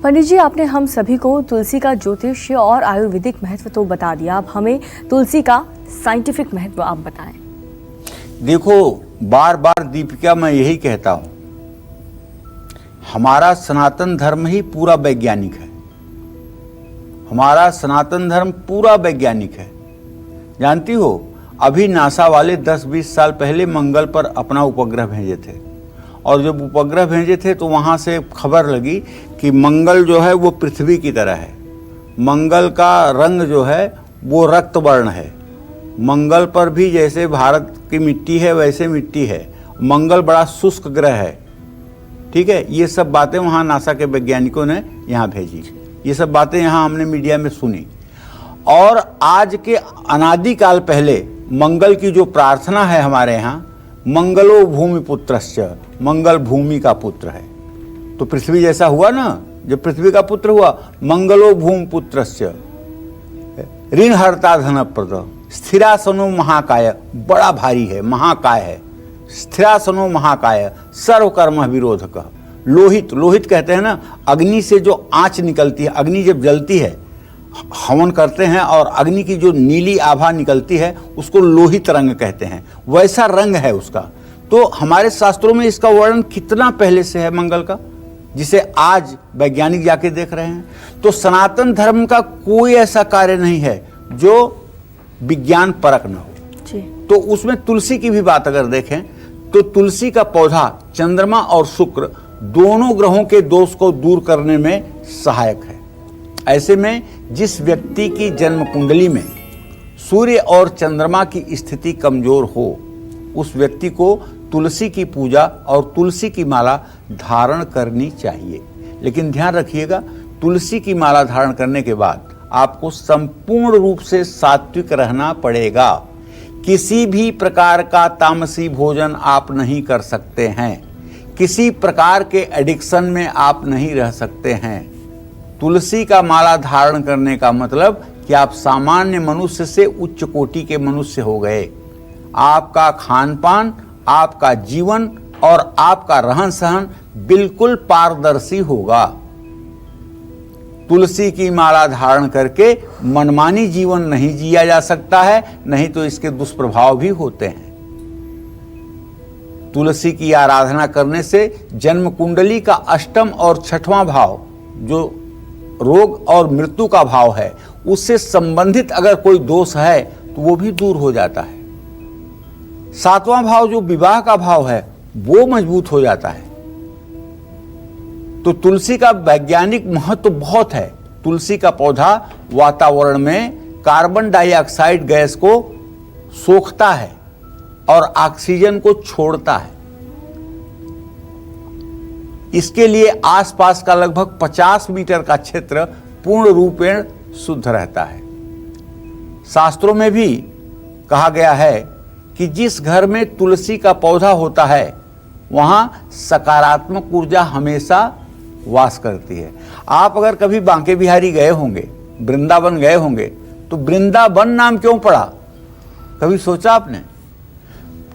पंडित जी, आपने हम सभी को तुलसी का ज्योतिषीय और आयुर्वेदिक महत्व तो बता दिया, अब हमें तुलसी का साइंटिफिक महत्व आप बताएं। देखो, बार बार दीपिका मैं यही कहता हूं, हमारा सनातन धर्म ही पूरा वैज्ञानिक है। हमारा सनातन धर्म पूरा वैज्ञानिक है। जानती हो, अभी नासा वाले 10-20 साल पहले मंगल पर अपना उपग्रह भेजे थे, और जब उपग्रह भेजे थे तो वहाँ से खबर लगी कि मंगल जो है वो पृथ्वी की तरह है। मंगल का रंग जो है वो रक्त वर्ण है। मंगल पर भी जैसे भारत की मिट्टी है वैसे मिट्टी है। मंगल बड़ा शुष्क ग्रह है। ठीक है, ये सब बातें वहाँ नासा के वैज्ञानिकों ने यहाँ भेजी। ये सब बातें यहाँ हमने मीडिया में सुनी। और आज के अनादिकाल पहले मंगल की जो प्रार्थना है हमारे यहाँ, मंगलो भूमि पुत्रश्च, मंगल भूमि का पुत्र है। तो पृथ्वी जैसा हुआ ना, जब पृथ्वी का पुत्र हुआ, मंगलो भूमि पुत्रश्च, ऋण हरता धनप्रद, स्थिरासनो महाकाय, बड़ा भारी है, महाकाय है, स्थिरासनो महाकाय, सर्वकर्म विरोधक। लोहित, लोहित कहते हैं ना, अग्नि से जो आंच निकलती है, अग्नि जब जलती है, हवन करते हैं और अग्नि की जो नीली आभा निकलती है उसको लोहित रंग कहते हैं, वैसा रंग है उसका। तो हमारे शास्त्रों में इसका वर्णन कितना पहले से है मंगल का, जिसे आज वैज्ञानिक जाके देख रहे हैं। तो सनातन धर्म का कोई ऐसा कार्य नहीं है जो विज्ञान परक न हो जी। तो उसमें तुलसी की भी बात अगर देखें तो तुलसी का पौधा चंद्रमा और शुक्र दोनों ग्रहों के दोष को दूर करने में सहायक है। ऐसे में जिस व्यक्ति की जन्म कुंडली में सूर्य और चंद्रमा की स्थिति कमजोर हो, उस व्यक्ति को तुलसी की पूजा और तुलसी की माला धारण करनी चाहिए। लेकिन ध्यान रखिएगा, तुलसी की माला धारण करने के बाद आपको संपूर्ण रूप से सात्विक रहना पड़ेगा। किसी भी प्रकार का तामसी भोजन आप नहीं कर सकते हैं। किसी प्रकार के एडिक्शन में आप नहीं रह सकते हैं। तुलसी का माला धारण करने का मतलब कि आप सामान्य मनुष्य से उच्च कोटि के मनुष्य हो गए। आपका खान पान, आपका जीवन और आपका रहन सहन बिल्कुल पारदर्शी होगा। तुलसी की माला धारण करके मनमानी जीवन नहीं जिया जा सकता है, नहीं तो इसके दुष्प्रभाव भी होते हैं। तुलसी की आराधना करने से जन्म कुंडली का अष्टम और छठवां भाव, जो रोग और मृत्यु का भाव है, उससे संबंधित अगर कोई दोष है तो वो भी दूर हो जाता है। सातवां भाव जो विवाह का भाव है वो मजबूत हो जाता है। तो तुलसी का वैज्ञानिक महत्व बहुत है। तुलसी का पौधा वातावरण में कार्बन डाइऑक्साइड गैस को सोखता है और ऑक्सीजन को छोड़ता है। इसके लिए आसपास का लगभग 50 मीटर का क्षेत्र पूर्ण रूपेण शुद्ध रहता है। शास्त्रों में भी कहा गया है कि जिस घर में तुलसी का पौधा होता है वहां सकारात्मक ऊर्जा हमेशा वास करती है। आप अगर कभी बांके बिहारी गए होंगे, वृंदावन गए होंगे, तो वृंदावन नाम क्यों पड़ा, कभी सोचा आपने?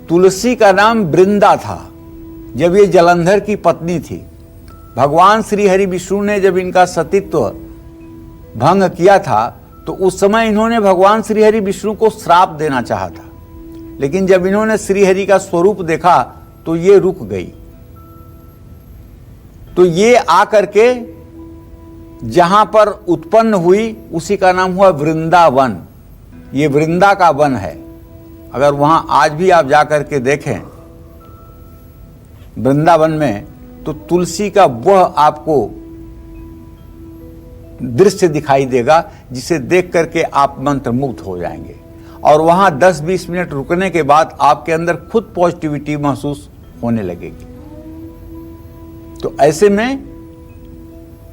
तुलसी का नाम वृंदा था जब ये जलंधर की पत्नी थी। भगवान श्री हरि विष्णु ने जब इनका सतीत्व भंग किया था तो उस समय इन्होंने भगवान श्री हरि विष्णु को श्राप देना चाहा था, लेकिन जब इन्होंने श्री हरि का स्वरूप देखा तो ये रुक गई। तो ये आकर के जहां पर उत्पन्न हुई उसी का नाम हुआ वृंदावन। ये वृंदा का वन है। अगर वहां आज भी आप जाकर के देखें वृंदावन में, तो तुलसी का वह आपको दृश्य दिखाई देगा जिसे देख करके आप मंत्रमुग्ध हो जाएंगे। और वहां 10-20 मिनट रुकने के बाद आपके अंदर खुद पॉजिटिविटी महसूस होने लगेगी। तो ऐसे में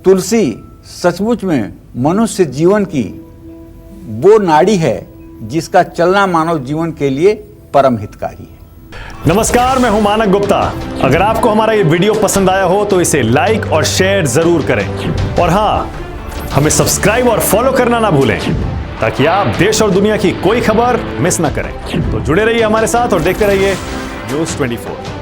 तुलसी सचमुच में मनुष्य जीवन की वो नाड़ी है जिसका चलना मानव जीवन के लिए परम हितकारी है। नमस्कार, मैं हूं मानक गुप्ता। अगर आपको हमारा ये वीडियो पसंद आया हो तो इसे लाइक और शेयर जरूर करें, और हां, हमें सब्सक्राइब और फॉलो करना ना भूलें ताकि आप देश और दुनिया की कोई खबर मिस ना करें। तो जुड़े रहिए हमारे साथ और देखते रहिए न्यूज़ 24।